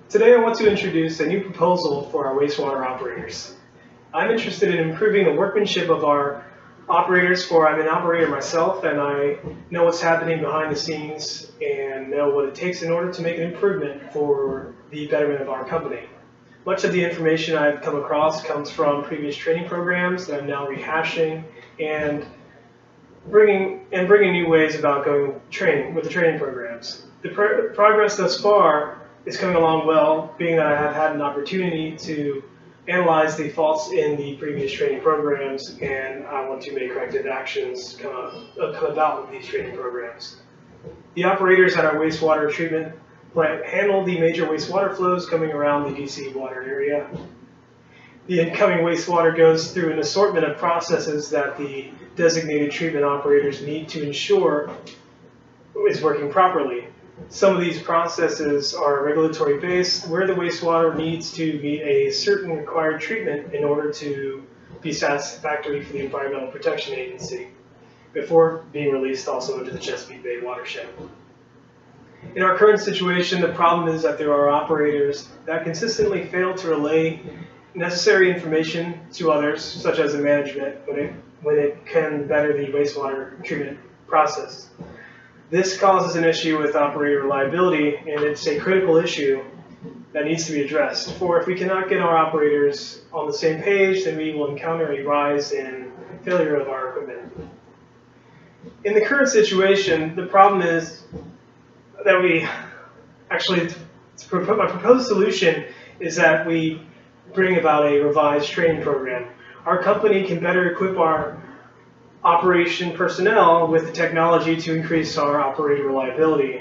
Today I want to introduce a new proposal for our wastewater operators. I'm interested in improving the workmanship of our operators, for I'm an operator myself and I know what's happening behind the scenes and know what it takes in order to make an improvement for the betterment of our company. Much of the information I've come across comes from previous training programs that I'm now rehashing and bringing new ways about going training with the training programs. The progress thus far is coming along well, being that I have had an opportunity to analyze the faults in the previous training programs, and I want to make corrective actions come about with these training programs. The operators at our wastewater treatment plant handle the major wastewater flows coming around the DC water area. The incoming wastewater goes through an assortment of processes that the designated treatment operators need to ensure is working properly. Some of these processes are regulatory based, where the wastewater needs to meet a certain required treatment in order to be satisfactory for the Environmental Protection Agency before being released also into the Chesapeake Bay watershed. In our current situation, the problem is that there are operators that consistently fail to relay necessary information to others, such as the management, when it can better the wastewater treatment process. This causes an issue with operator reliability, and it's a critical issue that needs to be addressed. For if we cannot get our operators on the same page, then we will encounter a rise in failure of our equipment. In the current situation, the problem is that my proposed solution is that we bring about a revised training program. Our company can better equip our operation personnel with the technology to increase our operator reliability.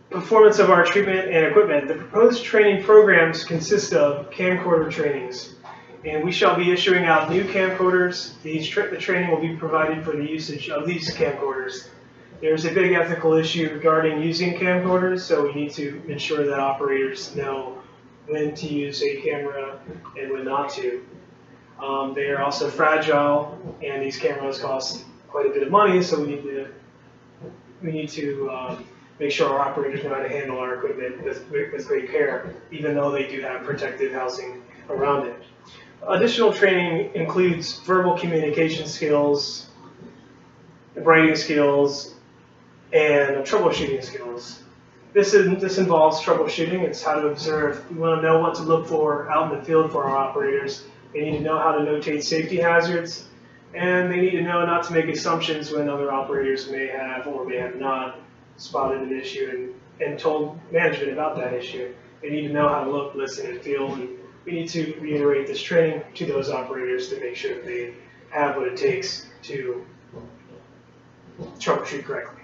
Performance of our treatment and equipment. The proposed training programs consist of camcorder trainings, and we shall be issuing out new camcorders. The training will be provided for the usage of these camcorders. There's a big ethical issue regarding using camcorders, so we need to ensure that operators know when to use a camera and when not to. They are also fragile, and these cameras cost quite a bit of money, so we need to make sure our operators know how to handle our equipment with great care, even though they do have protective housing around it. Additional training includes verbal communication skills, writing skills, and troubleshooting skills. This involves troubleshooting. It's how to observe. We want to know what to look for out in the field for our operators. They need to know how to notate safety hazards, and they need to know not to make assumptions when other operators may have or may have not spotted an issue and told management about that issue. They need to know how to look, listen, and feel, and we need to reiterate this training to those operators to make sure that they have what it takes to troubleshoot correctly.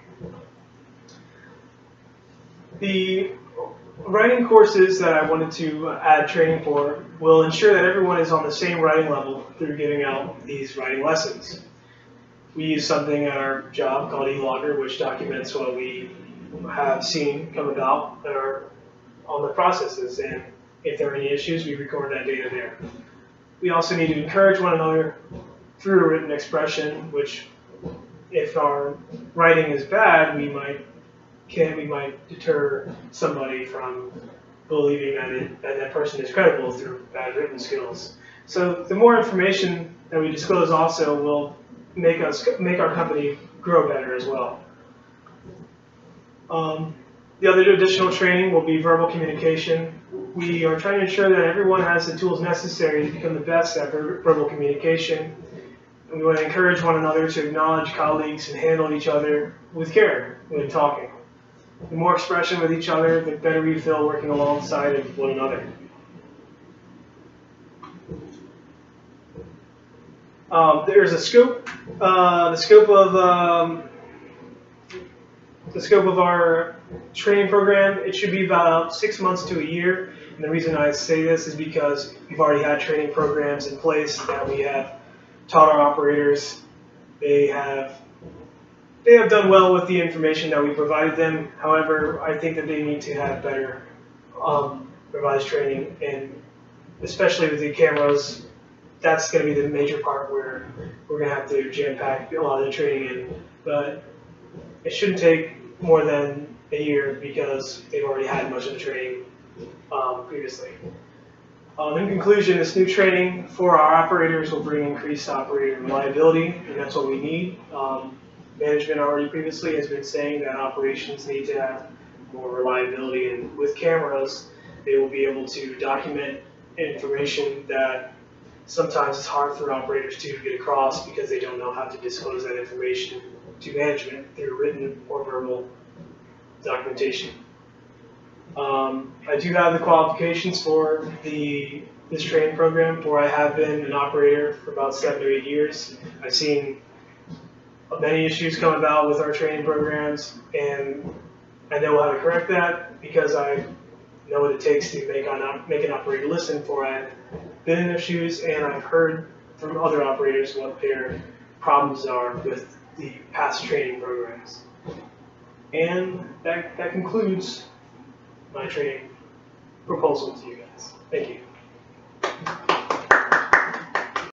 The writing courses that I wanted to add training for will ensure that everyone is on the same writing level through giving out these writing lessons. We use something at our job called eLogger, which documents what we have seen come about that are on the processes, and if there are any issues, we record that data there. We also need to encourage one another through a written expression, which if our writing is bad, we might deter somebody from believing that person is credible through bad written skills. So the more information that we disclose also will make our company grow better as well. The other additional training will be verbal communication. We are trying to ensure that everyone has the tools necessary to become the best at verbal communication. And we want to encourage one another to acknowledge colleagues and handle each other with care when talking. The more expression with each other, the better we feel working alongside of one another. There's a scope. The scope of our training program, it should be about 6 months to a year. And the reason I say this is because we've already had training programs in place that we have taught our operators. They have done well with the information that we provided them. However, I think that they need to have better revised training, and especially with the cameras, that's going to be the major part where we're going to have to jam-pack a lot of the training in. But it shouldn't take more than a year because they've already had much of the training previously. In conclusion, this new training for our operators will bring increased operator reliability, and that's what we need. Management already previously has been saying that operations need to have more reliability, and with cameras, they will be able to document information that sometimes it's hard for operators to get across because they don't know how to disclose that information to management through written or verbal documentation. I do have the qualifications for this training program, for I have been an operator for about 7 or 8 years. I've seen many issues come about with our training programs, and I know how to correct that because I know what it takes to make an operator listen, for I've been in their shoes and I've heard from other operators what their problems are with the past training programs. And that concludes my training proposal to you guys. Thank you.